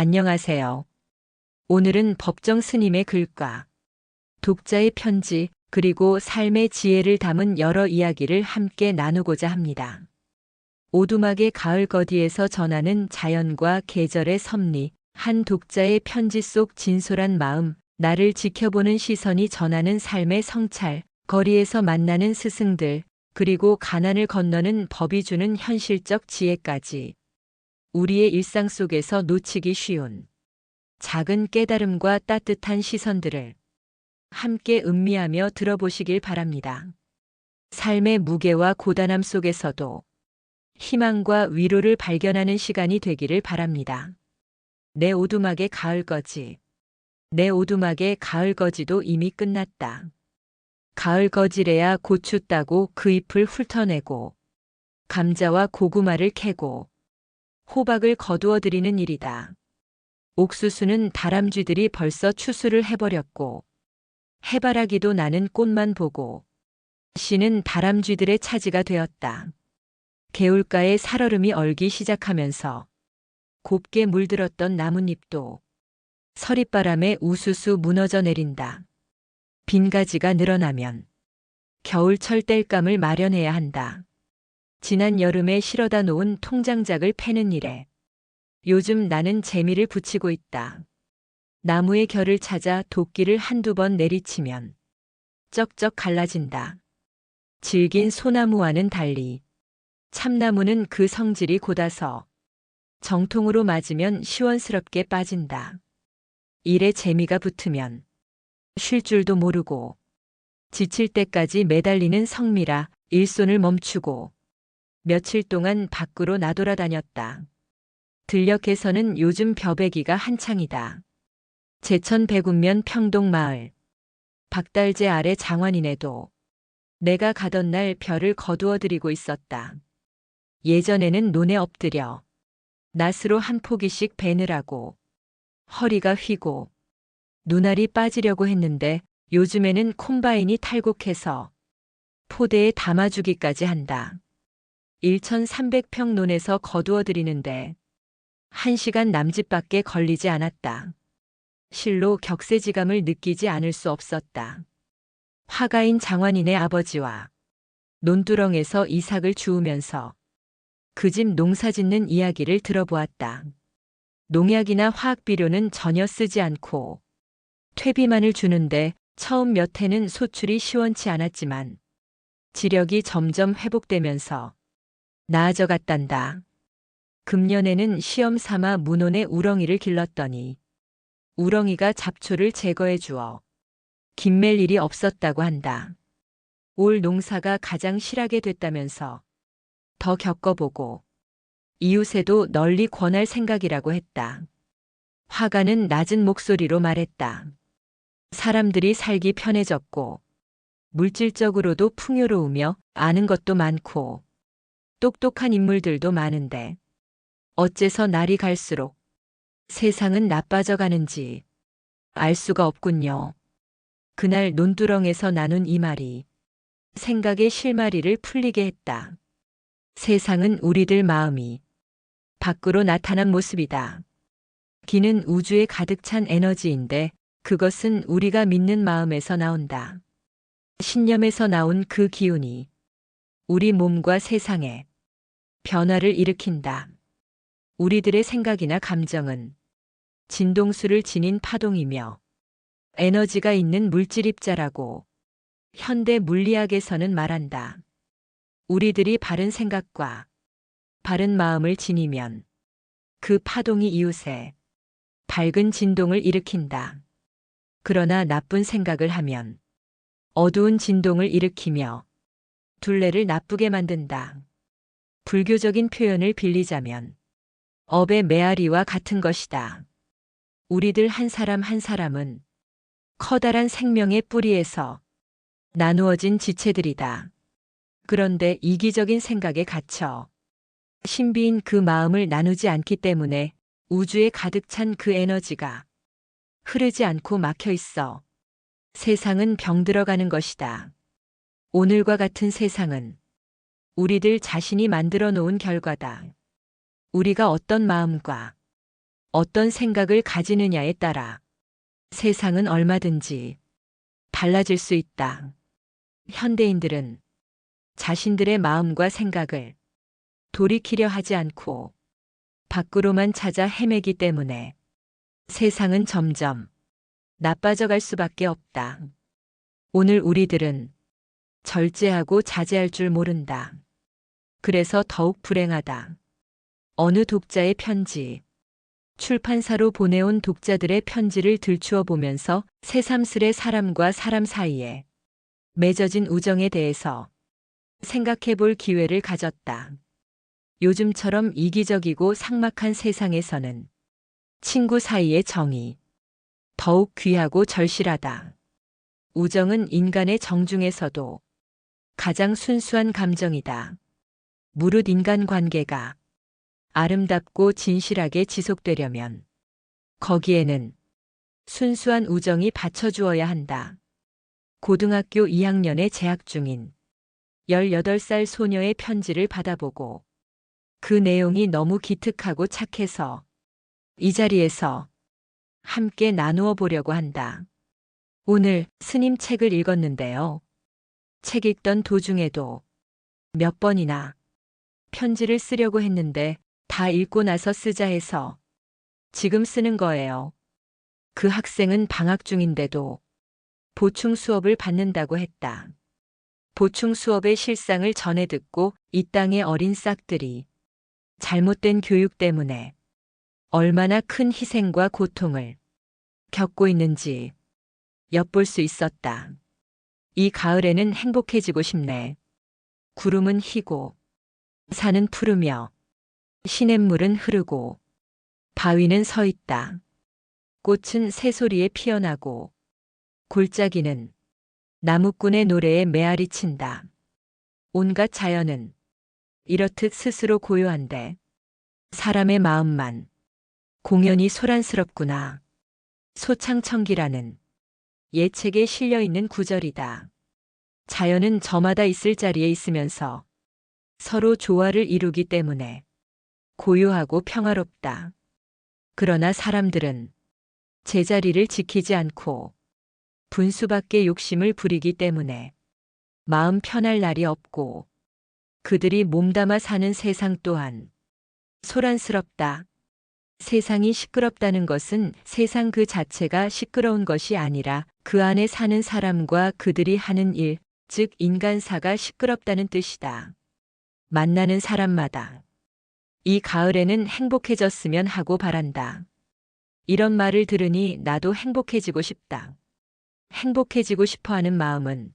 안녕하세요. 오늘은 법정 스님의 글과 독자의 편지 그리고 삶의 지혜를 담은 여러 이야기를 함께 나누고자 합니다. 오두막의 가을 거디에서 전하는 자연과 계절의 섭리, 한 독자의 편지 속 진솔한 마음, 나를 지켜보는 시선이 전하는 삶의 성찰, 거리에서 만나는 스승들, 그리고 가난을 건너는 법이 주는 현실적 지혜까지 우리의 일상 속에서 놓치기 쉬운 작은 깨달음과 따뜻한 시선들을 함께 음미하며 들어보시길 바랍니다. 삶의 무게와 고단함 속에서도 희망과 위로를 발견하는 시간이 되기를 바랍니다. 내 오두막의 가을 거지. 내 오두막의 가을 거지도 이미 끝났다. 가을 거지래야 고추 따고 그 잎을 훑어내고 감자와 고구마를 캐고 호박을 거두어 들이는 일이다. 옥수수는 다람쥐들이 벌써 추수를 해버렸고 해바라기도 나는 꽃만 보고 씨는 다람쥐들의 차지가 되었다. 개울가에 살얼음이 얼기 시작하면서 곱게 물들었던 나뭇잎도 서릿바람에 우수수 무너져 내린다. 빈 가지가 늘어나면 겨울철 땔감을 마련해야 한다. 지난 여름에 실어다 놓은 통장작을 패는 일에 요즘 나는 재미를 붙이고 있다. 나무의 결을 찾아 도끼를 한두 번 내리치면 쩍쩍 갈라진다. 질긴 소나무와는 달리 참나무는 그 성질이 곧아서 정통으로 맞으면 시원스럽게 빠진다. 일에 재미가 붙으면 쉴 줄도 모르고 지칠 때까지 매달리는 성미라 일손을 멈추고 며칠 동안 밖으로 나돌아다녔다. 들녘에서는 요즘 벼베기가 한창이다. 제천 백운면 평동마을 박달재 아래 장환인에도 내가 가던 날 벼를 거두어 들이고 있었다. 예전에는 논에 엎드려 낫으로 한 포기씩 베느라고 허리가 휘고 눈알이 빠지려고 했는데 요즘에는 콤바인이 탈곡해서 포대에 담아주기까지 한다. 1300평 논에서 거두어 들이는데 1시간 남짓밖에 걸리지 않았다. 실로 격세지감을 느끼지 않을 수 없었다. 화가인 장환인의 아버지와 논두렁에서 이삭을 주우면서 그 집 농사짓는 이야기를 들어보았다. 농약이나 화학비료는 전혀 쓰지 않고 퇴비만을 주는데 처음 몇 해는 소출이 시원치 않았지만 지력이 점점 회복되면서 나아져 갔단다. 금년에는 시험 삼아 문혼에 우렁이를 길렀더니 우렁이가 잡초를 제거해 주어 김맬 일이 없었다고 한다. 올 농사가 가장 실하게 됐다면서 더 겪어보고 이웃에도 널리 권할 생각이라고 했다. 화가는 낮은 목소리로 말했다. 사람들이 살기 편해졌고 물질적으로도 풍요로우며 아는 것도 많고 똑똑한 인물들도 많은데 어째서 날이 갈수록 세상은 나빠져 가는지 알 수가 없군요. 그날 논두렁에서 나눈 이 말이 생각의 실마리를 풀리게 했다. 세상은 우리들 마음이 밖으로 나타난 모습이다. 기는 우주에 가득 찬 에너지인데 그것은 우리가 믿는 마음에서 나온다. 신념에서 나온 그 기운이 우리 몸과 세상에 변화를 일으킨다. 우리들의 생각이나 감정은 진동수를 지닌 파동이며 에너지가 있는 물질 입자라고 현대 물리학에서는 말한다. 우리들이 바른 생각과 바른 마음을 지니면 그 파동이 이웃에 밝은 진동을 일으킨다. 그러나 나쁜 생각을 하면 어두운 진동을 일으키며 둘레를 나쁘게 만든다. 불교적인 표현을 빌리자면 업의 메아리와 같은 것이다. 우리들 한 사람 한 사람은 커다란 생명의 뿌리에서 나누어진 지체들이다. 그런데 이기적인 생각에 갇혀 신비인 그 마음을 나누지 않기 때문에 우주에 가득 찬 그 에너지가 흐르지 않고 막혀 있어 세상은 병들어가는 것이다. 오늘과 같은 세상은 우리들 자신이 만들어 놓은 결과다. 우리가 어떤 마음과 어떤 생각을 가지느냐에 따라 세상은 얼마든지 달라질 수 있다. 현대인들은 자신들의 마음과 생각을 돌이키려 하지 않고 밖으로만 찾아 헤매기 때문에 세상은 점점 나빠져 갈 수밖에 없다. 오늘 우리들은 절제하고 자제할 줄 모른다. 그래서 더욱 불행하다. 어느 독자의 편지, 출판사로 보내온 독자들의 편지를 들추어 보면서 새삼스레 사람과 사람 사이에 맺어진 우정에 대해서 생각해 볼 기회를 가졌다. 요즘처럼 이기적이고 삭막한 세상에서는 친구 사이의 정이 더욱 귀하고 절실하다. 우정은 인간의 정중에서도 가장 순수한 감정이다. 무릇 인간관계가 아름답고 진실하게 지속되려면 거기에는 순수한 우정이 받쳐주어야 한다. 고등학교 2학년에 재학 중인 18살 소녀의 편지를 받아보고 그 내용이 너무 기특하고 착해서 이 자리에서 함께 나누어 보려고 한다. 오늘 스님 책을 읽었는데요. 책 읽던 도중에도 몇 번이나 편지를 쓰려고 했는데 다 읽고 나서 쓰자 해서 지금 쓰는 거예요. 그 학생은 방학 중인데도 보충 수업을 받는다고 했다. 보충 수업의 실상을 전해 듣고 이 땅의 어린 싹들이 잘못된 교육 때문에 얼마나 큰 희생과 고통을 겪고 있는지 엿볼 수 있었다. 이 가을에는 행복해지고 싶네. 구름은 희고 산은 푸르며 시냇물은 흐르고 바위는 서 있다. 꽃은 새소리에 피어나고 골짜기는 나무꾼의 노래에 메아리 친다. 온갖 자연은 이렇듯 스스로 고요한데 사람의 마음만 공연히 소란스럽구나. 소창청기라는 예책에 실려 있는 구절이다. 자연은 저마다 있을 자리에 있으면서 서로 조화를 이루기 때문에 고요하고 평화롭다. 그러나 사람들은 제자리를 지키지 않고 분수밖에 욕심을 부리기 때문에 마음 편할 날이 없고 그들이 몸담아 사는 세상 또한 소란스럽다. 세상이 시끄럽다는 것은 세상 그 자체가 시끄러운 것이 아니라 그 안에 사는 사람과 그들이 하는 일, 즉 인간사가 시끄럽다는 뜻이다. 만나는 사람마다 이 가을에는 행복해졌으면 하고 바란다. 이런 말을 들으니 나도 행복해지고 싶다. 행복해지고 싶어 하는 마음은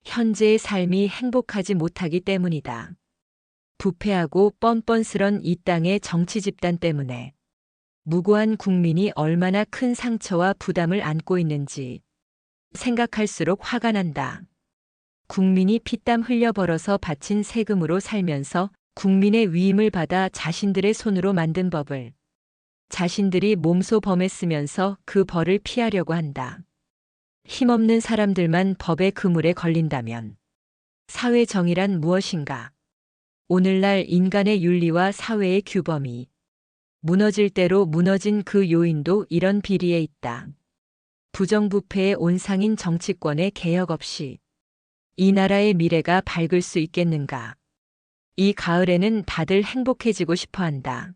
현재의 삶이 행복하지 못하기 때문이다. 부패하고 뻔뻔스런 이 땅의 정치 집단 때문에 무고한 국민이 얼마나 큰 상처와 부담을 안고 있는지 생각할수록 화가 난다. 국민이 피땀 흘려 벌어서 바친 세금으로 살면서 국민의 위임을 받아 자신들의 손으로 만든 법을 자신들이 몸소 범했으면서 그 벌을 피하려고 한다. 힘없는 사람들만 법의 그물에 걸린다면 사회 정의란 무엇인가? 오늘날 인간의 윤리와 사회의 규범이 무너질 대로 무너진 그 요인도 이런 비리에 있다. 부정부패의 온상인 정치권의 개혁 없이 이 나라의 미래가 밝을 수 있겠는가? 이 가을에는 다들 행복해지고 싶어 한다.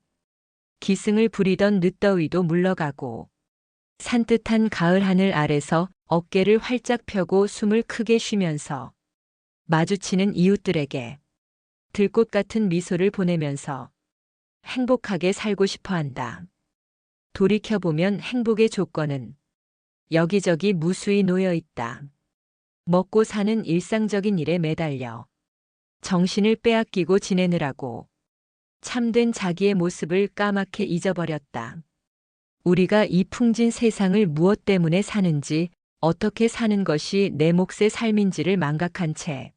기승을 부리던 늦더위도 물러가고 산뜻한 가을 하늘 아래서 어깨를 활짝 펴고 숨을 크게 쉬면서 마주치는 이웃들에게 들꽃 같은 미소를 보내면서 행복하게 살고 싶어 한다. 돌이켜보면 행복의 조건은 여기저기 무수히 놓여 있다. 먹고 사는 일상적인 일에 매달려 정신을 빼앗기고 지내느라고 참된 자기의 모습을 까맣게 잊어버렸다. 우리가 이 풍진 세상을 무엇 때문에 사는지, 어떻게 사는 것이 내 몫의 삶인지를 망각한 채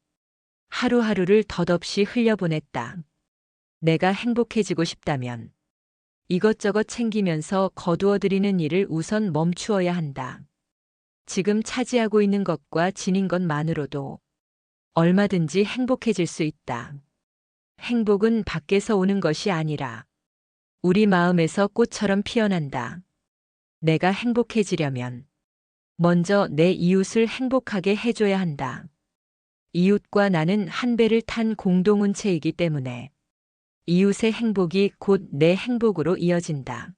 하루하루를 덧없이 흘려보냈다. 내가 행복해지고 싶다면 이것저것 챙기면서 거두어들이는 일을 우선 멈추어야 한다. 지금 차지하고 있는 것과 지닌 것만으로도 얼마든지 행복해질 수 있다. 행복은 밖에서 오는 것이 아니라 우리 마음에서 꽃처럼 피어난다. 내가 행복해지려면 먼저 내 이웃을 행복하게 해줘야 한다. 이웃과 나는 한 배를 탄 공동운체이기 때문에 이웃의 행복이 곧 내 행복으로 이어진다.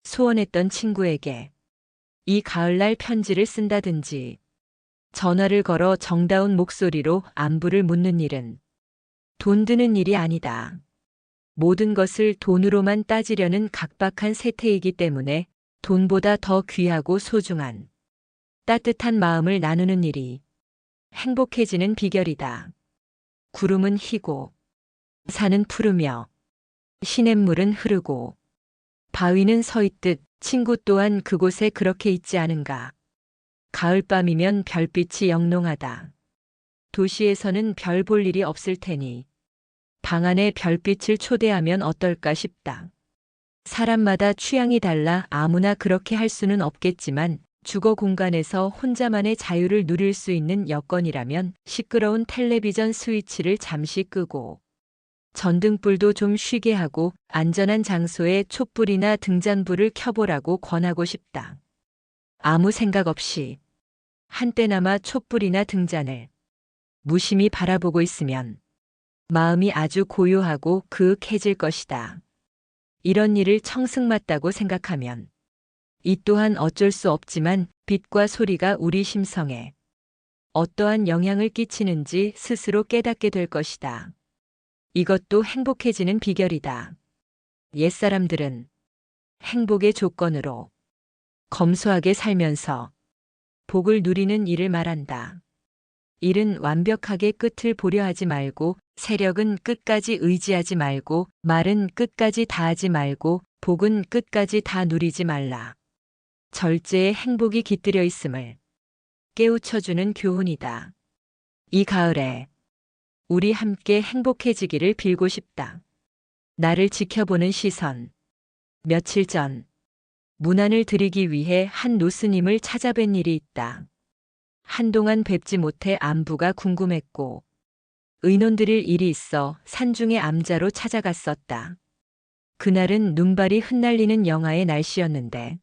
소원했던 친구에게 이 가을날 편지를 쓴다든지 전화를 걸어 정다운 목소리로 안부를 묻는 일은 돈 드는 일이 아니다. 모든 것을 돈으로만 따지려는 각박한 세태이기 때문에 돈보다 더 귀하고 소중한 따뜻한 마음을 나누는 일이 행복해지는 비결이다. 구름은 희고 산은 푸르며 시냇물은 흐르고 바위는 서 있듯 친구 또한 그곳에 그렇게 있지 않은가. 가을밤이면 별빛이 영롱하다. 도시에서는 별 볼 일이 없을 테니 방 안에 별빛을 초대하면 어떨까 싶다. 사람마다 취향이 달라 아무나 그렇게 할 수는 없겠지만 주거 공간에서 혼자만의 자유를 누릴 수 있는 여건이라면 시끄러운 텔레비전 스위치를 잠시 끄고 전등불도 좀 쉬게 하고 안전한 장소에 촛불이나 등잔불을 켜보라고 권하고 싶다. 아무 생각 없이 한때나마 촛불이나 등잔을 무심히 바라보고 있으면 마음이 아주 고요하고 그윽해질 것이다. 이런 일을 청승맞다고 생각하면 이 또한 어쩔 수 없지만 빛과 소리가 우리 심성에 어떠한 영향을 끼치는지 스스로 깨닫게 될 것이다. 이것도 행복해지는 비결이다. 옛사람들은 행복의 조건으로 검소하게 살면서 복을 누리는 일을 말한다. 일은 완벽하게 끝을 보려 하지 말고, 세력은 끝까지 의지하지 말고, 말은 끝까지 다하지 말고, 복은 끝까지 다 누리지 말라. 절제에 행복이 깃들여 있음을 깨우쳐주는 교훈이다. 이 가을에 우리 함께 행복해지기를 빌고 싶다. 나를 지켜보는 시선. 며칠 전 문안을 드리기 위해 한 노스님을 찾아뵌 일이 있다. 한동안 뵙지 못해 안부가 궁금했고 의논드릴 일이 있어 산중의 암자로 찾아갔었다. 그날은 눈발이 흩날리는 영하의 날씨였는데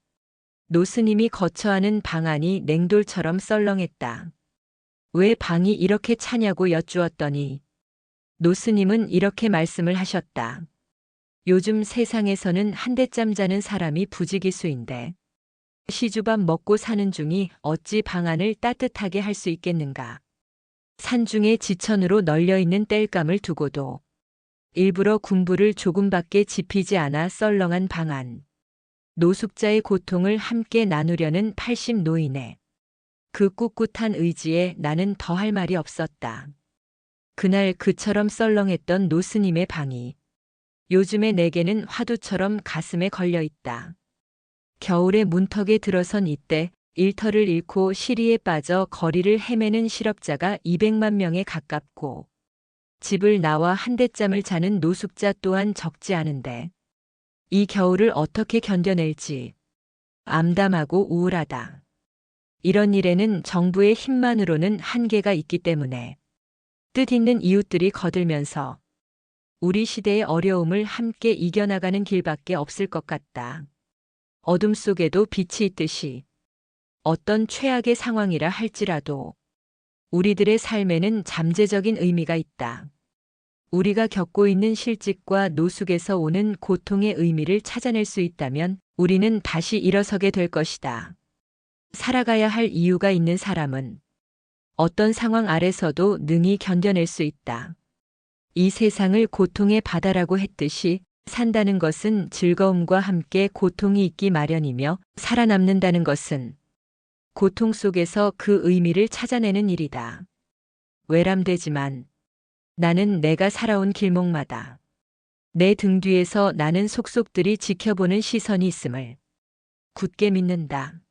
노스님이 거처하는 방 안이 냉돌처럼 썰렁했다. 왜 방이 이렇게 차냐고 여쭈었더니 노스님은 이렇게 말씀을 하셨다. 요즘 세상에서는 한 대짬 자는 사람이 부지기수인데 시주밥 먹고 사는 중이 어찌 방 안을 따뜻하게 할 수 있겠는가. 산중에 지천으로 널려있는 땔감을 두고도 일부러 군부를 조금밖에 지피지 않아 썰렁한 방 안. 노숙자의 고통을 함께 나누려는 80 노인의 그 꿋꿋한 의지에 나는 더할 말이 없었다. 그날 그처럼 썰렁했던 노스님의 방이 요즘에 내게는 화두처럼 가슴에 걸려 있다. 겨울의 문턱에 들어선 이때 일터를 잃고 시리에 빠져 거리를 헤매는 실업자가 200만 명에 가깝고 집을 나와 한 대짬을 자는 노숙자 또한 적지 않은데 이 겨울을 어떻게 견뎌낼지 암담하고 우울하다. 이런 일에는 정부의 힘만으로는 한계가 있기 때문에 뜻있는 이웃들이 거들면서 우리 시대의 어려움을 함께 이겨나가는 길밖에 없을 것 같다. 어둠 속에도 빛이 있듯이 어떤 최악의 상황이라 할지라도 우리들의 삶에는 잠재적인 의미가 있다. 우리가 겪고 있는 실직과 노숙에서 오는 고통의 의미를 찾아낼 수 있다면 우리는 다시 일어서게 될 것이다. 살아가야 할 이유가 있는 사람은 어떤 상황 아래서도 능히 견뎌낼 수 있다. 이 세상을 고통의 바다라고 했듯이 산다는 것은 즐거움과 함께 고통이 있기 마련이며 살아남는다는 것은 고통 속에서 그 의미를 찾아내는 일이다. 외람되지만 나는 내가 살아온 길목마다 내 등 뒤에서 나는 속속들이 지켜보는 시선이 있음을 굳게 믿는다.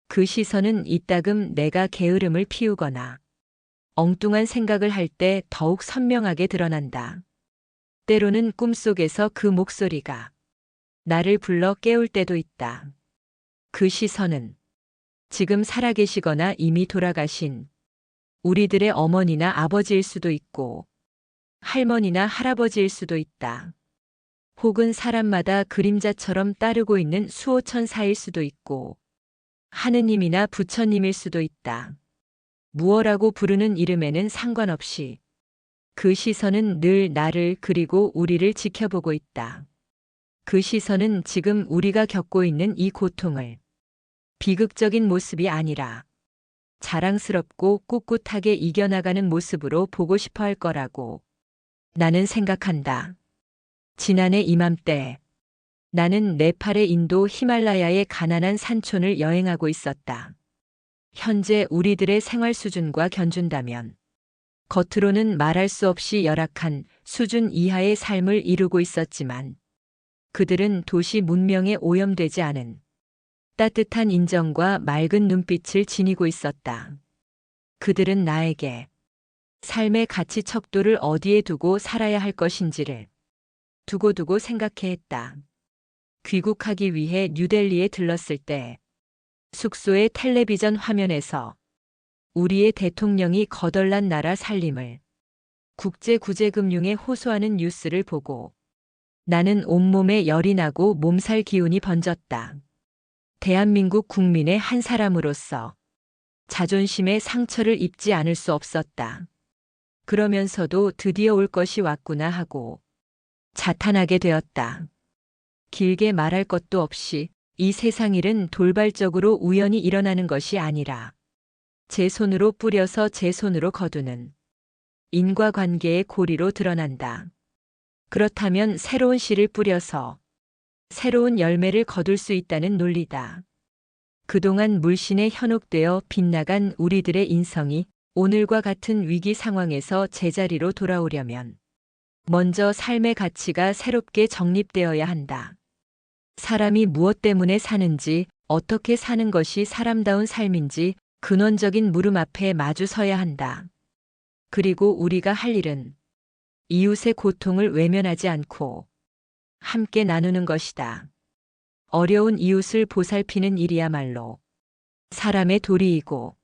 그 시선은 이따금 내가 게으름을 피우거나 엉뚱한 생각을 할 때 더욱 선명하게 드러난다. 때로는 꿈속에서 그 목소리가 나를 불러 깨울 때도 있다. 그 시선은 지금 살아계시거나 이미 돌아가신 우리들의 어머니나 아버지일 수도 있고 할머니나 할아버지일 수도 있다. 혹은 사람마다 그림자처럼 따르고 있는 수호천사일 수도 있고 하느님이나 부처님일 수도 있다. 무엇라고 부르는 이름에는 상관없이 그 시선은 늘 나를 그리고 우리를 지켜보고 있다. 그 시선은 지금 우리가 겪고 있는 이 고통을 비극적인 모습이 아니라 자랑스럽고 꿋꿋하게 이겨나가는 모습으로 보고 싶어 할 거라고 나는 생각한다. 지난해 이맘때 나는 네팔의 인도 히말라야의 가난한 산촌을 여행하고 있었다. 현재 우리들의 생활 수준과 견준다면 겉으로는 말할 수 없이 열악한 수준 이하의 삶을 이루고 있었지만 그들은 도시 문명에 오염되지 않은 따뜻한 인정과 맑은 눈빛을 지니고 있었다. 그들은 나에게 삶의 가치 척도를 어디에 두고 살아야 할 것인지를 두고두고 생각해 했다. 귀국하기 위해 뉴델리에 들렀을 때 숙소의 텔레비전 화면에서 우리의 대통령이 거덜난 나라 살림을 국제구제금융에 호소하는 뉴스를 보고 나는 온몸에 열이 나고 몸살 기운이 번졌다. 대한민국 국민의 한 사람으로서 자존심의 상처를 입지 않을 수 없었다. 그러면서도 드디어 올 것이 왔구나 하고 자탄하게 되었다. 길게 말할 것도 없이 이 세상 일은 돌발적으로 우연히 일어나는 것이 아니라 제 손으로 뿌려서 제 손으로 거두는 인과관계의 고리로 드러난다. 그렇다면 새로운 씨를 뿌려서 새로운 열매를 거둘 수 있다는 논리다. 그동안 물신에 현혹되어 빗나간 우리들의 인성이 오늘과 같은 위기 상황에서 제자리로 돌아오려면 먼저 삶의 가치가 새롭게 정립되어야 한다. 사람이 무엇 때문에 사는지, 어떻게 사는 것이 사람다운 삶인지 근원적인 물음 앞에 마주 서야 한다. 그리고 우리가 할 일은 이웃의 고통을 외면하지 않고 함께 나누는 것이다. 어려운 이웃을 보살피는 일이야말로 사람의 도리이고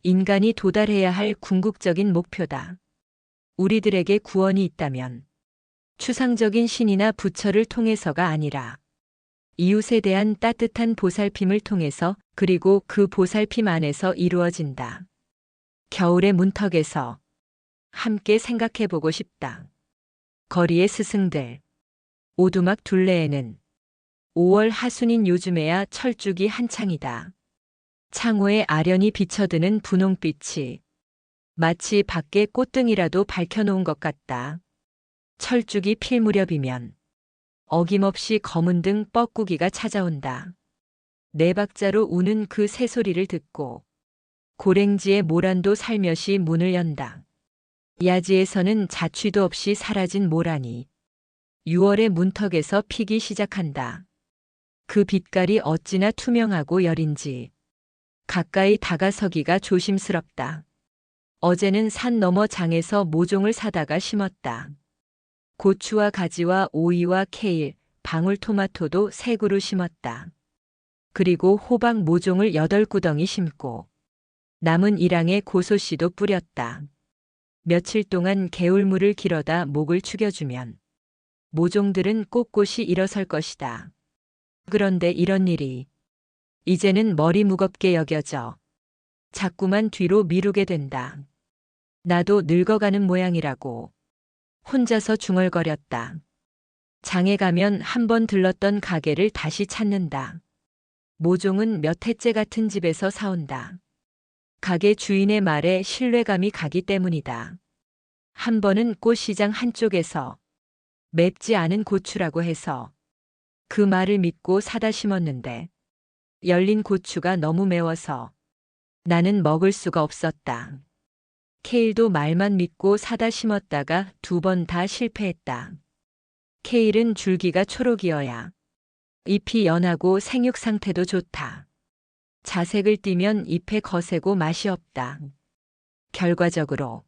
인간이 도달해야 할 궁극적인 목표다. 우리들에게 구원이 있다면 추상적인 신이나 부처를 통해서가 아니라 이웃에 대한 따뜻한 보살핌을 통해서 그리고 그 보살핌 안에서 이루어진다. 겨울의 문턱에서 함께 생각해보고 싶다. 거리의 스승들. 오두막 둘레에는 5월 하순인 요즘에야 철쭉이 한창이다. 창호에 아련히 비쳐드는 분홍빛이 마치 밖에 꽃등이라도 밝혀놓은 것 같다. 철쭉이 필 무렵이면 어김없이 검은 등 뻐꾸기가 찾아온다. 네 박자로 우는 그 새소리를 듣고 고랭지의 모란도 살며시 문을 연다. 야지에서는 자취도 없이 사라진 모란이 6월의 문턱에서 피기 시작한다. 그 빛깔이 어찌나 투명하고 여린지 가까이 다가서기가 조심스럽다. 어제는 산 너머 장에서 모종을 사다가 심었다. 고추와 가지와 오이와 케일, 방울토마토도 3그루 심었다. 그리고 호박 모종을 8구덩이 심고 남은 일항에 고소씨도 뿌렸다. 며칠 동안 개울물을 길어다 목을 축여주면 모종들은 꼿꼿이 일어설 것이다. 그런데 이런 일이 이제는 머리 무겁게 여겨져 자꾸만 뒤로 미루게 된다. 나도 늙어가는 모양이라고 혼자서 중얼거렸다. 장에 가면 한 번 들렀던 가게를 다시 찾는다. 모종은 몇 해째 같은 집에서 사온다. 가게 주인의 말에 신뢰감이 가기 때문이다. 한 번은 꽃시장 한쪽에서 맵지 않은 고추라고 해서 그 말을 믿고 사다 심었는데 열린 고추가 너무 매워서 나는 먹을 수가 없었다. 케일도 말만 믿고 사다 심었다가 2번 다 실패했다. 케일은 줄기가 초록이어야 잎이 연하고 생육 상태도 좋다. 자색을 띠면 잎에 거세고 맛이 없다. 결과적으로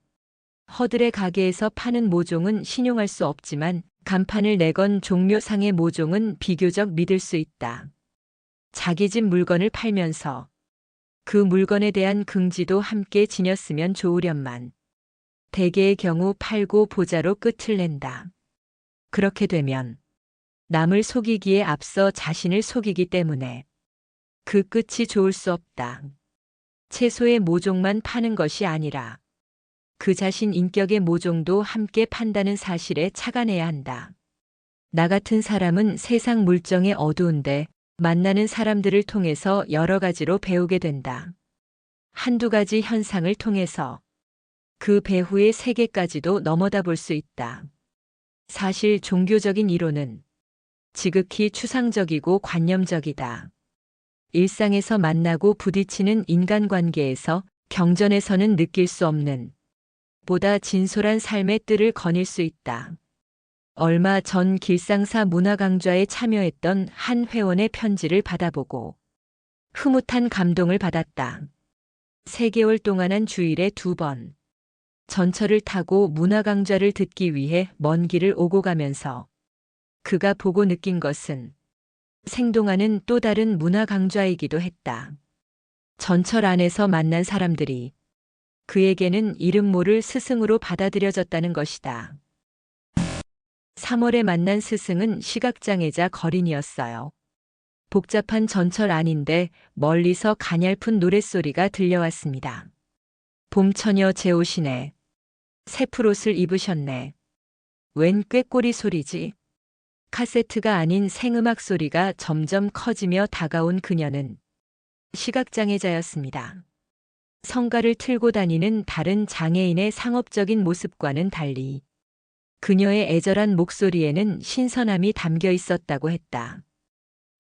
허들의 가게에서 파는 모종은 신용할 수 없지만 간판을 내건 종묘상의 모종은 비교적 믿을 수 있다. 자기 집 물건을 팔면서 그 물건에 대한 긍지도 함께 지녔으면 좋으련만 대개의 경우 팔고 보자로 끝을 낸다. 그렇게 되면 남을 속이기에 앞서 자신을 속이기 때문에 그 끝이 좋을 수 없다. 채소의 모종만 파는 것이 아니라 그 자신 인격의 모종도 함께 판다는 사실에 착안해야 한다. 나 같은 사람은 세상 물정에 어두운데 만나는 사람들을 통해서 여러 가지로 배우게 된다. 한두 가지 현상을 통해서 그 배후의 세계까지도 넘어다 볼 수 있다. 사실 종교적인 이론은 지극히 추상적이고 관념적이다. 일상에서 만나고 부딪히는 인간관계에서 경전에서는 느낄 수 없는 보다 진솔한 삶의 뜰을 거닐 수 있다. 얼마 전 길상사 문화강좌에 참여했던 한 회원의 편지를 받아보고 흐뭇한 감동을 받았다. 3개월 동안 한 주일에 2번 전철을 타고 문화강좌를 듣기 위해 먼 길을 오고 가면서 그가 보고 느낀 것은 생동하는 또 다른 문화강좌이기도 했다. 전철 안에서 만난 사람들이 그에게는 이름 모를 스승으로 받아들여졌다는 것이다. 3월에 만난 스승은 시각장애자 거린이었어요. 복잡한 전철 안인데 멀리서 가냘픈 노랫소리가 들려왔습니다. 봄처녀 제 옷이네. 새풀옷을 입으셨네. 웬 꾀꼬리 소리지? 카세트가 아닌 생음악 소리가 점점 커지며 다가온 그녀는 시각장애자였습니다. 성가를 틀고 다니는 다른 장애인의 상업적인 모습과는 달리 그녀의 애절한 목소리에는 신선함이 담겨 있었다고 했다.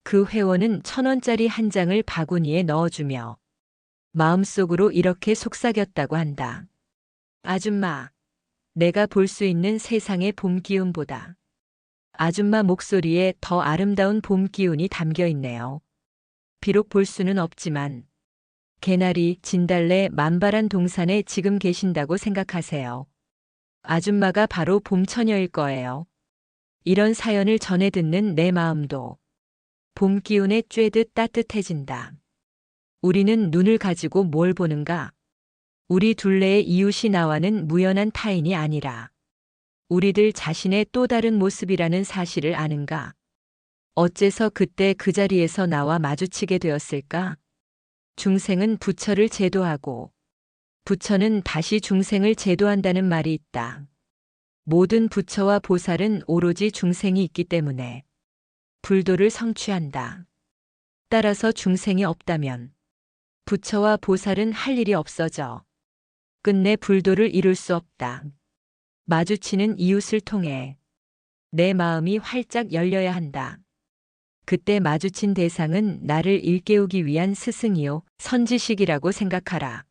그 회원은 1,000원짜리 한 장을 바구니에 넣어주며 마음속으로 이렇게 속삭였다고 한다. 아줌마, 내가 볼 수 있는 세상의 봄 기운보다 아줌마 목소리에 더 아름다운 봄 기운이 담겨 있네요. 비록 볼 수는 없지만 개나리, 진달래, 만발한 동산에 지금 계신다고 생각하세요. 아줌마가 바로 봄처녀일 거예요. 이런 사연을 전해 듣는 내 마음도 봄 기운에 쬐듯 따뜻해진다. 우리는 눈을 가지고 뭘 보는가? 우리 둘레의 이웃이 나와는 무연한 타인이 아니라 우리들 자신의 또 다른 모습이라는 사실을 아는가? 어째서 그때 그 자리에서 나와 마주치게 되었을까? 중생은 부처를 제도하고 부처는 다시 중생을 제도한다는 말이 있다. 모든 부처와 보살은 오로지 중생이 있기 때문에 불도를 성취한다. 따라서 중생이 없다면 부처와 보살은 할 일이 없어져 끝내 불도를 이룰 수 없다. 마주치는 이웃을 통해 내 마음이 활짝 열려야 한다. 그때 마주친 대상은 나를 일깨우기 위한 스승이요, 선지식이라고 생각하라.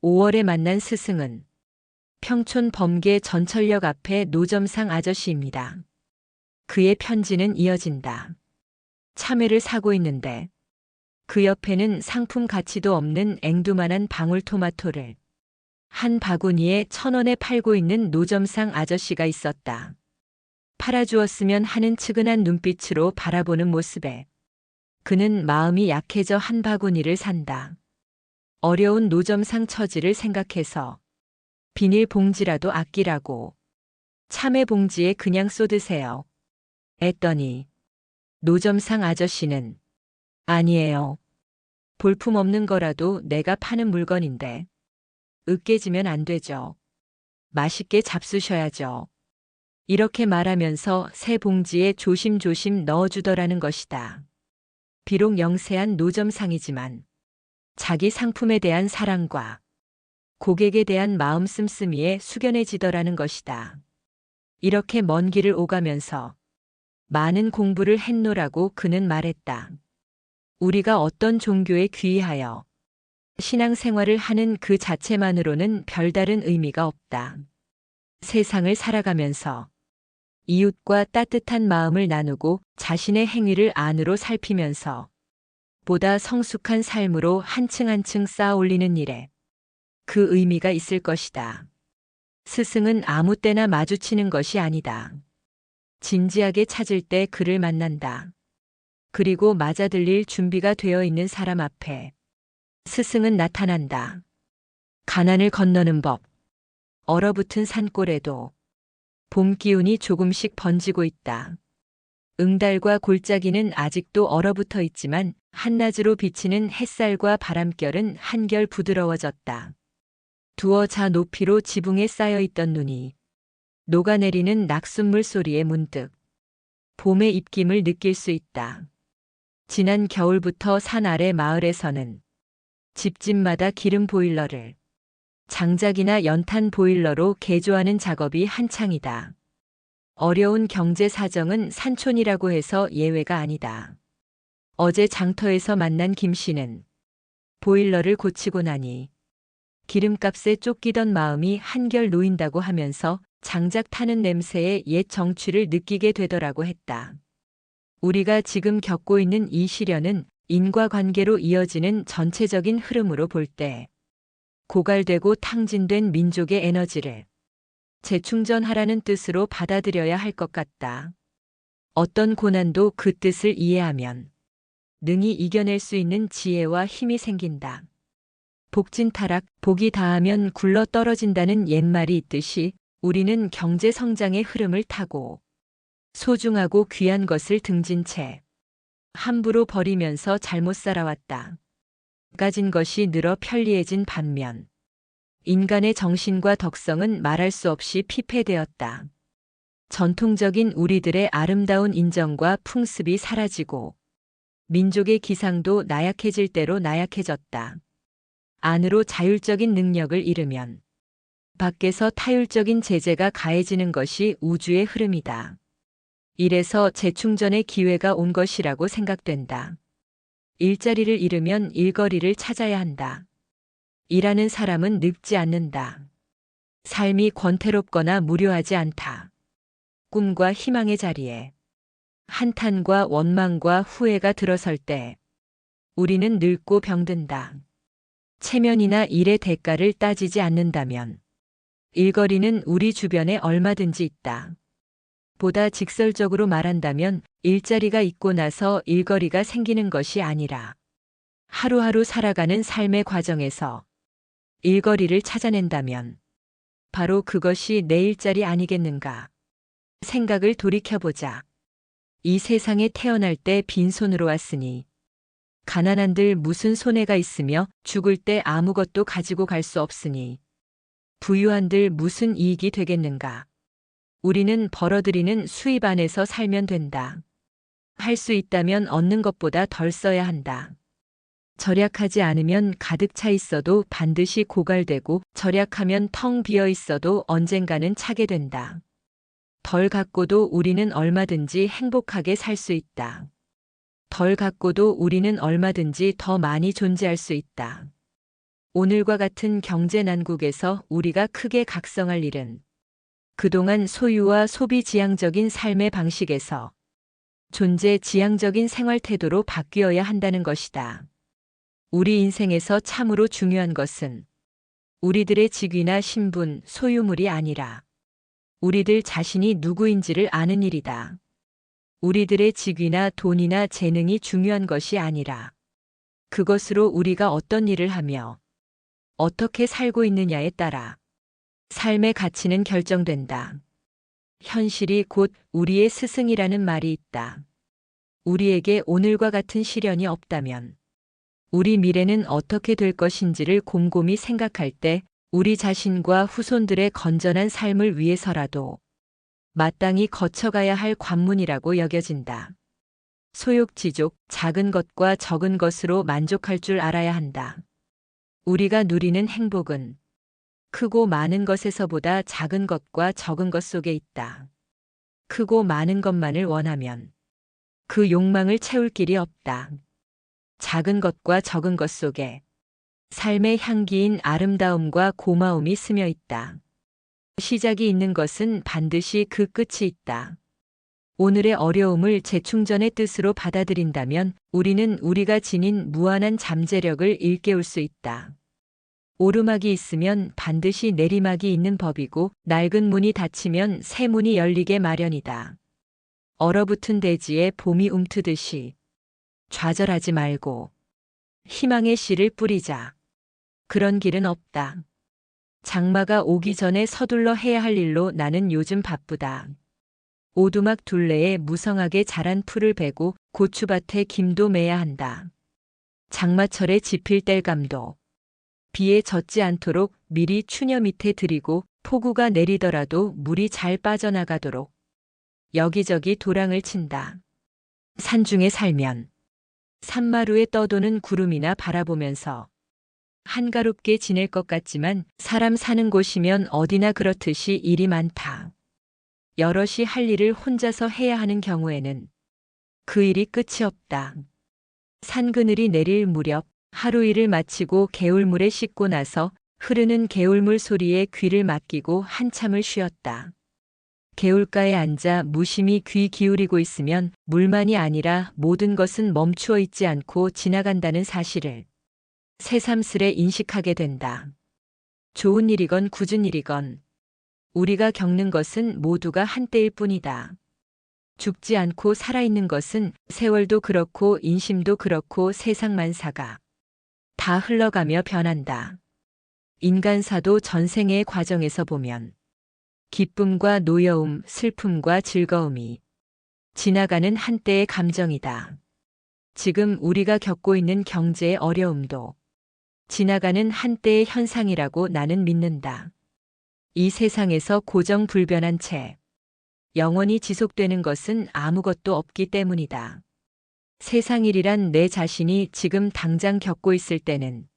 5월에 만난 스승은 평촌 범계 전철역 앞의 노점상 아저씨입니다. 그의 편지는 이어진다. 참외를 사고 있는데 그 옆에는 상품 가치도 없는 앵두만한 방울토마토를 한 바구니에 1,000원에 팔고 있는 노점상 아저씨가 있었다. 팔아주었으면 하는 측은한 눈빛으로 바라보는 모습에 그는 마음이 약해져 한 바구니를 산다. 어려운 노점상 처지를 생각해서 비닐 봉지라도 아끼라고 참외 봉지에 그냥 쏟으세요. 했더니 노점상 아저씨는 아니에요. 볼품없는 거라도 내가 파는 물건인데 으깨지면 안 되죠. 맛있게 잡수셔야죠. 이렇게 말하면서 새 봉지에 조심조심 넣어주더라는 것이다. 비록 영세한 노점상이지만 자기 상품에 대한 사랑과 고객에 대한 마음 씀씀이에 숙연해지더라는 것이다. 이렇게 먼 길을 오가면서 많은 공부를 했노라고 그는 말했다. 우리가 어떤 종교에 귀의하여 신앙생활을 하는 그 자체만으로는 별다른 의미가 없다. 세상을 살아가면서 이웃과 따뜻한 마음을 나누고 자신의 행위를 안으로 살피면서 보다 성숙한 삶으로 한층 한층 쌓아 올리는 일에 그 의미가 있을 것이다. 스승은 아무 때나 마주치는 것이 아니다. 진지하게 찾을 때 그를 만난다. 그리고 맞아들릴 준비가 되어 있는 사람 앞에 스승은 나타난다. 가난을 건너는 법. 얼어붙은 산골에도 봄 기운이 조금씩 번지고 있다. 응달과 골짜기는 아직도 얼어붙어 있지만 한낮으로 비치는 햇살과 바람결은 한결 부드러워졌다. 두어 자 높이로 지붕에 쌓여 있던 눈이 녹아내리는 낙숫물 소리에 문득 봄의 입김을 느낄 수 있다. 지난 겨울부터 산 아래 마을에서는 집집마다 기름 보일러를 장작이나 연탄 보일러로 개조하는 작업이 한창이다. 어려운 경제 사정은 산촌이라고 해서 예외가 아니다. 어제 장터에서 만난 김 씨는 보일러를 고치고 나니 기름값에 쫓기던 마음이 한결 놓인다고 하면서 장작 타는 냄새에 옛 정취를 느끼게 되더라고 했다. 우리가 지금 겪고 있는 이 시련은 인과관계로 이어지는 전체적인 흐름으로 볼 때 고갈되고 탕진된 민족의 에너지를 재충전하라는 뜻으로 받아들여야 할 것 같다. 어떤 고난도 그 뜻을 이해하면 능히 이겨낼 수 있는 지혜와 힘이 생긴다. 복진타락, 복이 다하면 굴러 떨어진다는 옛말이 있듯이 우리는 경제 성장의 흐름을 타고 소중하고 귀한 것을 등진 채 함부로 버리면서 잘못 살아왔다. 가진 것이 늘어 편리해진 반면 인간의 정신과 덕성은 말할 수 없이 피폐되었다. 전통적인 우리들의 아름다운 인정과 풍습이 사라지고 민족의 기상도 나약해질 대로 나약해졌다. 안으로 자율적인 능력을 잃으면 밖에서 타율적인 제재가 가해지는 것이 우주의 흐름이다. 이래서 재충전의 기회가 온 것이라고 생각된다. 일자리를 잃으면 일거리를 찾아야 한다. 일하는 사람은 늙지 않는다. 삶이 권태롭거나 무료하지 않다. 꿈과 희망의 자리에 한탄과 원망과 후회가 들어설 때 우리는 늙고 병든다. 체면이나 일의 대가를 따지지 않는다면 일거리는 우리 주변에 얼마든지 있다. 보다 직설적으로 말한다면 일자리가 있고 나서 일거리가 생기는 것이 아니라 하루하루 살아가는 삶의 과정에서 일거리를 찾아낸다면 바로 그것이 내 일자리 아니겠는가. 생각을 돌이켜보자. 이 세상에 태어날 때 빈손으로 왔으니 가난한들 무슨 손해가 있으며 죽을 때 아무것도 가지고 갈 수 없으니 부유한들 무슨 이익이 되겠는가. 우리는 벌어들이는 수입 안에서 살면 된다. 할 수 있다면 얻는 것보다 덜 써야 한다. 절약하지 않으면 가득 차 있어도 반드시 고갈되고 절약하면 텅 비어 있어도 언젠가는 차게 된다. 덜 갖고도 우리는 얼마든지 행복하게 살 수 있다. 덜 갖고도 우리는 얼마든지 더 많이 존재할 수 있다. 오늘과 같은 경제 난국에서 우리가 크게 각성할 일은 그동안 소유와 소비 지향적인 삶의 방식에서 존재 지향적인 생활 태도로 바뀌어야 한다는 것이다. 우리 인생에서 참으로 중요한 것은 우리들의 직위나 신분, 소유물이 아니라 우리들 자신이 누구인지를 아는 일이다. 우리들의 직위나 돈이나 재능이 중요한 것이 아니라 그것으로 우리가 어떤 일을 하며 어떻게 살고 있느냐에 따라 삶의 가치는 결정된다. 현실이 곧 우리의 스승이라는 말이 있다. 우리에게 오늘과 같은 시련이 없다면 우리 미래는 어떻게 될 것인지를 곰곰이 생각할 때 우리 자신과 후손들의 건전한 삶을 위해서라도 마땅히 거쳐가야 할 관문이라고 여겨진다. 소욕지족, 작은 것과 적은 것으로 만족할 줄 알아야 한다. 우리가 누리는 행복은 크고 많은 것에서보다 작은 것과 적은 것 속에 있다. 크고 많은 것만을 원하면 그 욕망을 채울 길이 없다. 작은 것과 적은 것 속에 삶의 향기인 아름다움과 고마움이 스며 있다. 시작이 있는 것은 반드시 그 끝이 있다. 오늘의 어려움을 재충전의 뜻으로 받아들인다면 우리는 우리가 지닌 무한한 잠재력을 일깨울 수 있다. 오르막이 있으면 반드시 내리막이 있는 법이고 낡은 문이 닫히면 새 문이 열리게 마련이다. 얼어붙은 대지에 봄이 움트듯이 좌절하지 말고 희망의 씨를 뿌리자. 그런 길은 없다. 장마가 오기 전에 서둘러 해야 할 일로 나는 요즘 바쁘다. 오두막 둘레에 무성하게 자란 풀을 베고 고추밭에 김도 매야 한다. 장마철에 지필 땔감도 비에 젖지 않도록 미리 추녀 밑에 들이고 폭우가 내리더라도 물이 잘 빠져나가도록 여기저기 도랑을 친다. 산중에 살면 산마루에 떠도는 구름이나 바라보면서 한가롭게 지낼 것 같지만 사람 사는 곳이면 어디나 그렇듯이 일이 많다. 여럿이 할 일을 혼자서 해야 하는 경우에는 그 일이 끝이 없다. 산그늘이 내릴 무렵 하루 일을 마치고 개울물에 씻고 나서 흐르는 개울물 소리에 귀를 맡기고 한참을 쉬었다. 개울가에 앉아 무심히 귀 기울이고 있으면 물만이 아니라 모든 것은 멈추어 있지 않고 지나간다는 사실을 새삼스레 인식하게 된다. 좋은 일이건 굳은 일이건 우리가 겪는 것은 모두가 한때일 뿐이다. 죽지 않고 살아있는 것은 세월도 그렇고 인심도 그렇고 세상 만사가 다 흘러가며 변한다. 인간사도 전생의 과정에서 보면 기쁨과 노여움, 슬픔과 즐거움이 지나가는 한때의 감정이다. 지금 우리가 겪고 있는 경제의 어려움도 지나가는 한때의 현상이라고 나는 믿는다. 이 세상에서 고정불변한 채 영원히 지속되는 것은 아무것도 없기 때문이다. 세상 일이란 내 자신이 지금 당장 겪고 있을 때는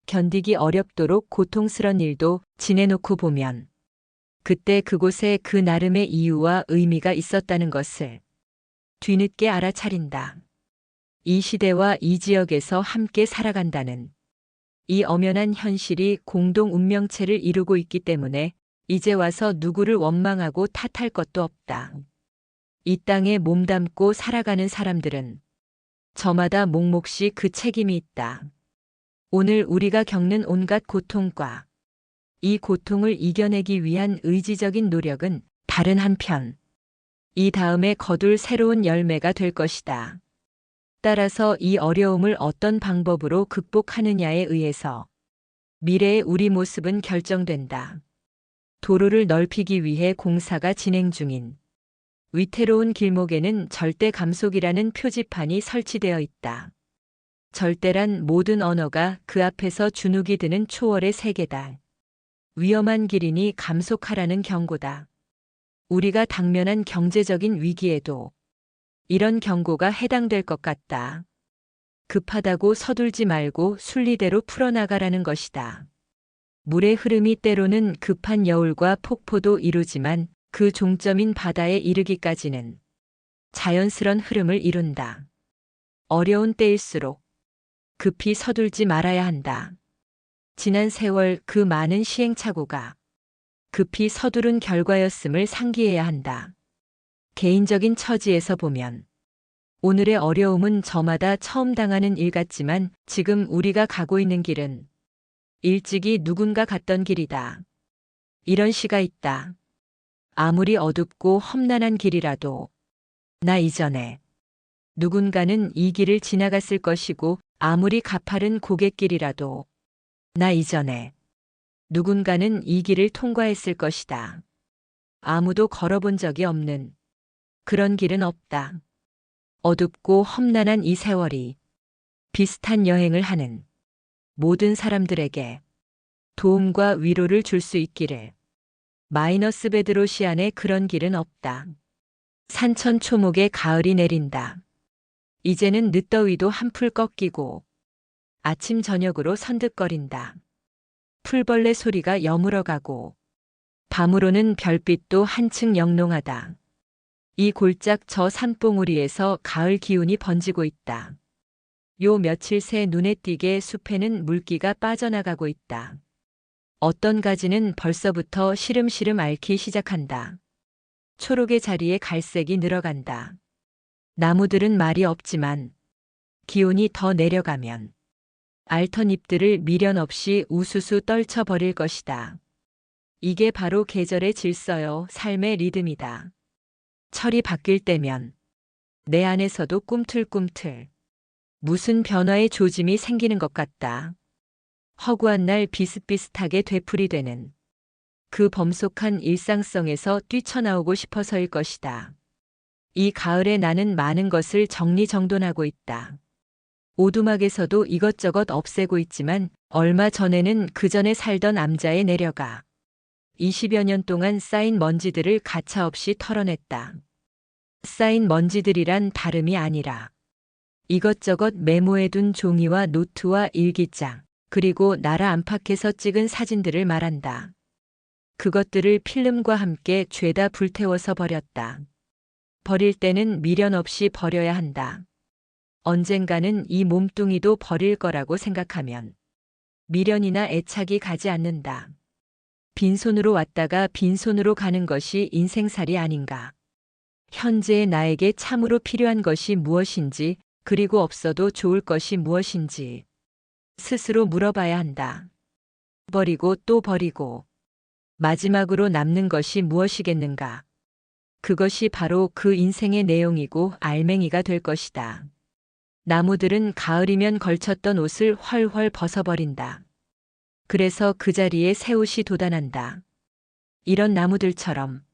견디기 어렵도록 고통스런 일도 지내놓고 보면 그때 그곳에 그 나름의 이유와 의미가 있었다는 것을 뒤늦게 알아차린다. 이 시대와 이 지역에서 함께 살아간다는 이 엄연한 현실이 공동 운명체를 이루고 있기 때문에 이제 와서 누구를 원망하고 탓할 것도 없다. 이 땅에 몸담고 살아가는 사람들은 저마다 몫몫이 그 책임이 있다. 오늘 우리가 겪는 온갖 고통과 이 고통을 이겨내기 위한 의지적인 노력은 다른 한편 이 다음에 거둘 새로운 열매가 될 것이다. 따라서 이 어려움을 어떤 방법으로 극복하느냐에 의해서 미래의 우리 모습은 결정된다. 도로를 넓히기 위해 공사가 진행 중인 위태로운 길목에는 절대 감속이라는 표지판이 설치되어 있다. 절대란 모든 언어가 그 앞에서 주눅이 드는 초월의 세계다. 위험한 길이니 감속하라는 경고다. 우리가 당면한 경제적인 위기에도 이런 경고가 해당될 것 같다. 급하다고 서둘지 말고 순리대로 풀어나가라는 것이다. 물의 흐름이 때로는 급한 여울과 폭포도 이루지만 그 종점인 바다에 이르기까지는 자연스런 흐름을 이룬다. 어려운 때일수록 급히 서둘지 말아야 한다. 지난 세월 그 많은 시행착오가 급히 서두른 결과였음을 상기해야 한다. 개인적인 처지에서 보면 오늘의 어려움은 저마다 처음 당하는 일 같지만 지금 우리가 가고 있는 길은 일찍이 누군가 갔던 길이다. 이런 시가 있다. 아무리 어둡고 험난한 길이라도 나 이전에 누군가는 이 길을 지나갔을 것이고 아무리 가파른 고갯길이라도 나 이전에 누군가는 이 길을 통과했을 것이다. 아무도 걸어본 적이 없는 그런 길은 없다. 어둡고 험난한 이 세월이 비슷한 여행을 하는 모든 사람들에게 도움과 위로를 줄 수 있기를. 마이너스 베드로시안에 그런 길은 없다. 산천 초목에 가을이 내린다. 이제는 늦더위도 한풀 꺾이고 아침 저녁으로 선득거린다. 풀벌레 소리가 여물어가고 밤으로는 별빛도 한층 영롱하다. 이 골짝 저 산봉우리에서 가을 기운이 번지고 있다. 요 며칠 새 눈에 띄게 숲에는 물기가 빠져나가고 있다. 어떤 가지는 벌써부터 시름시름 앓기 시작한다. 초록의 자리에 갈색이 늘어간다. 나무들은 말이 없지만 기온이 더 내려가면 앓던 잎들을 미련 없이 우수수 떨쳐버릴 것이다. 이게 바로 계절의 질서요, 삶의 리듬이다. 철이 바뀔 때면 내 안에서도 꿈틀꿈틀 무슨 변화의 조짐이 생기는 것 같다. 허구한 날 비슷비슷하게 되풀이되는 그 범속한 일상성에서 뛰쳐나오고 싶어서일 것이다. 이 가을에 나는 많은 것을 정리정돈하고 있다. 오두막에서도 이것저것 없애고 있지만 얼마 전에는 그 전에 살던 암자에 내려가 20여 년 동안 쌓인 먼지들을 가차없이 털어냈다. 쌓인 먼지들이란 다름이 아니라 이것저것 메모해둔 종이와 노트와 일기장, 그리고 나라 안팎에서 찍은 사진들을 말한다. 그것들을 필름과 함께 죄다 불태워서 버렸다. 버릴 때는 미련 없이 버려야 한다. 언젠가는 이 몸뚱이도 버릴 거라고 생각하면 미련이나 애착이 가지 않는다. 빈손으로 왔다가 빈손으로 가는 것이 인생살이 아닌가. 현재의 나에게 참으로 필요한 것이 무엇인지, 그리고 없어도 좋을 것이 무엇인지 스스로 물어봐야 한다. 버리고 또 버리고 마지막으로 남는 것이 무엇이겠는가. 그것이 바로 그 인생의 내용이고 알맹이가 될 것이다. 나무들은 가을이면 걸쳤던 옷을 훨훨 벗어버린다. 그래서 그 자리에 새 옷이 돋아난다. 이런 나무들처럼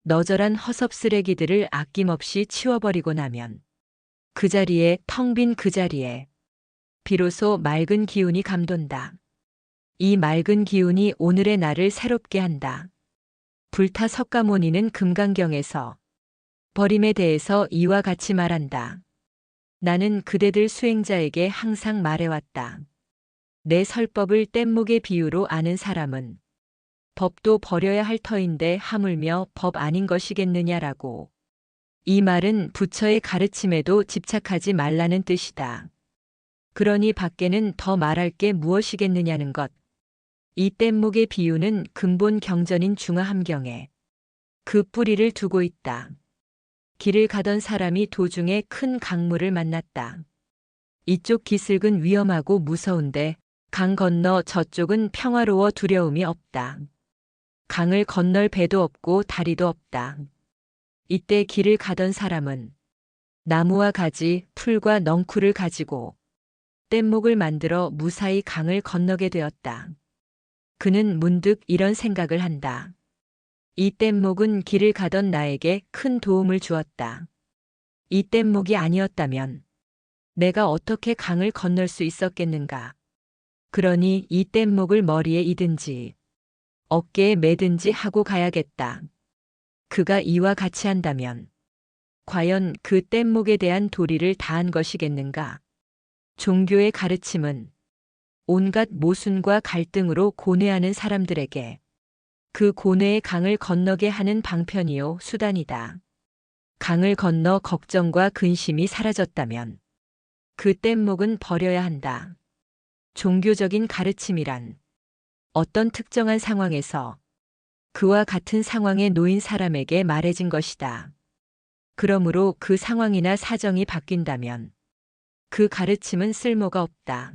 너절한 허섭 쓰레기들을 아낌없이 치워버리고 나면 그 자리에, 텅 빈 그 자리에 비로소 맑은 기운이 감돈다. 이 맑은 기운이 오늘의 나를 새롭게 한다. 불타 석가모니는 금강경에서 버림에 대해서 이와 같이 말한다. 나는 그대들 수행자에게 항상 말해왔다. 내 설법을 뗏목의 비유로 아는 사람은 법도 버려야 할 터인데 하물며 법 아닌 것이겠느냐라고. 이 말은 부처의 가르침에도 집착하지 말라는 뜻이다. 그러니 밖에는 더 말할 게 무엇이겠느냐는 것. 이 뗏목의 비유는 근본 경전인 중화함경에 그 뿌리를 두고 있다. 길을 가던 사람이 도중에 큰 강물을 만났다. 이쪽 기슭은 위험하고 무서운데 강 건너 저쪽은 평화로워 두려움이 없다. 강을 건널 배도 없고 다리도 없다. 이때 길을 가던 사람은 나무와 가지, 풀과 넝쿨을 가지고 뗏목을 만들어 무사히 강을 건너게 되었다. 그는 문득 이런 생각을 한다. 이 뗏목은 길을 가던 나에게 큰 도움을 주었다. 이 뗏목이 아니었다면 내가 어떻게 강을 건널 수 있었겠는가. 그러니 이 뗏목을 머리에 이든지 어깨에 매든지 하고 가야겠다. 그가 이와 같이 한다면 과연 그 뗏목에 대한 도리를 다한 것이겠는가. 종교의 가르침은 온갖 모순과 갈등으로 고뇌하는 사람들에게 그 고뇌의 강을 건너게 하는 방편이요 수단이다. 강을 건너 걱정과 근심이 사라졌다면 그 뗏목은 버려야 한다. 종교적인 가르침이란 어떤 특정한 상황에서 그와 같은 상황에 놓인 사람에게 말해진 것이다. 그러므로 그 상황이나 사정이 바뀐다면 그 가르침은 쓸모가 없다.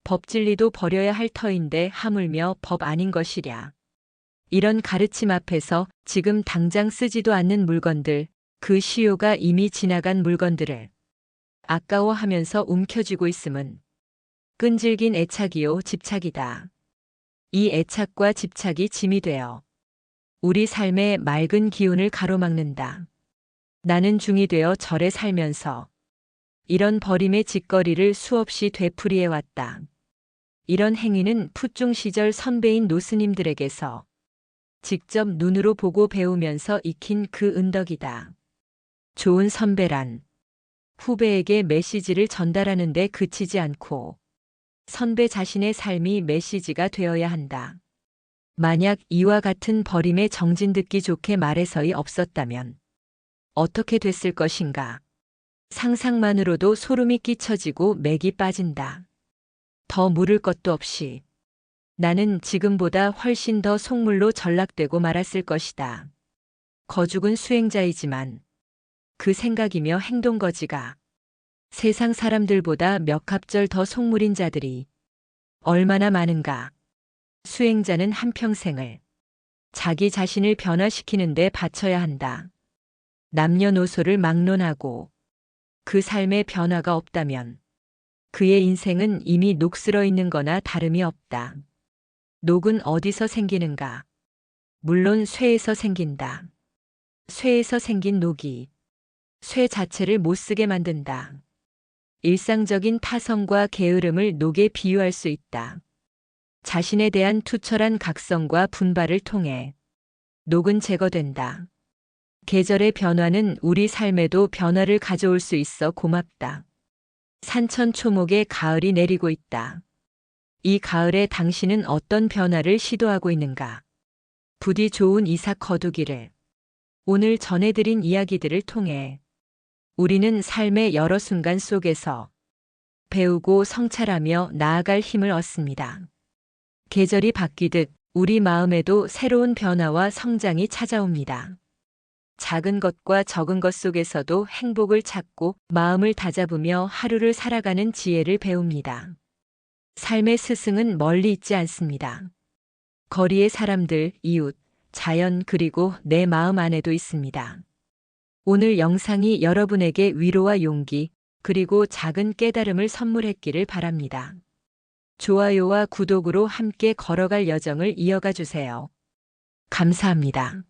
법진리도 버려야 할 터인데 하물며 법 아닌 것이랴. 이런 가르침 앞에서 지금 당장 쓰지도 않는 물건들, 그 시효가 이미 지나간 물건들을 아까워하면서 움켜쥐고 있음은 끈질긴 애착이요 집착이다. 이 애착과 집착이 짐이 되어 우리 삶의 맑은 기운을 가로막는다. 나는 중이 되어 절에 살면서 이런 버림의 짓거리를 수없이 되풀이해왔다. 이런 행위는 푸중 시절 선배인 노스님들에게서 직접 눈으로 보고 배우면서 익힌 그 은덕이다. 좋은 선배란 후배에게 메시지를 전달하는 데 그치지 않고 선배 자신의 삶이 메시지가 되어야 한다. 만약 이와 같은 버림의 정진 듣기 좋게 말해서이 없었다면 어떻게 됐을 것인가. 상상만으로도 소름이 끼쳐지고 맥이 빠진다. 더 물을 것도 없이 나는 지금보다 훨씬 더 속물로 전락되고 말았을 것이다. 거죽은 수행자이지만 그 생각이며 행동거지가 세상 사람들보다 몇 합절 더 속물인 자들이 얼마나 많은가. 수행자는 한평생을 자기 자신을 변화시키는 데 바쳐야 한다. 남녀노소를 막론하고 그 삶의 변화가 없다면 그의 인생은 이미 녹슬어 있는 거나 다름이 없다. 녹은 어디서 생기는가? 물론 쇠에서 생긴다. 쇠에서 생긴 녹이 쇠 자체를 못 쓰게 만든다. 일상적인 타성과 게으름을 녹에 비유할 수 있다. 자신에 대한 투철한 각성과 분발을 통해 녹은 제거된다. 계절의 변화는 우리 삶에도 변화를 가져올 수 있어 고맙다. 산천초목에 가을이 내리고 있다. 이 가을에 당신은 어떤 변화를 시도하고 있는가? 부디 좋은 이삭 거두기를. 오늘 전해드린 이야기들을 통해 우리는 삶의 여러 순간 속에서 배우고 성찰하며 나아갈 힘을 얻습니다. 계절이 바뀌듯 우리 마음에도 새로운 변화와 성장이 찾아옵니다. 작은 것과 적은 것 속에서도 행복을 찾고 마음을 다잡으며 하루를 살아가는 지혜를 배웁니다. 삶의 스승은 멀리 있지 않습니다. 거리의 사람들, 이웃, 자연 그리고 내 마음 안에도 있습니다. 오늘 영상이 여러분에게 위로와 용기 그리고 작은 깨달음을 선물했기를 바랍니다. 좋아요와 구독으로 함께 걸어갈 여정을 이어가 주세요. 감사합니다.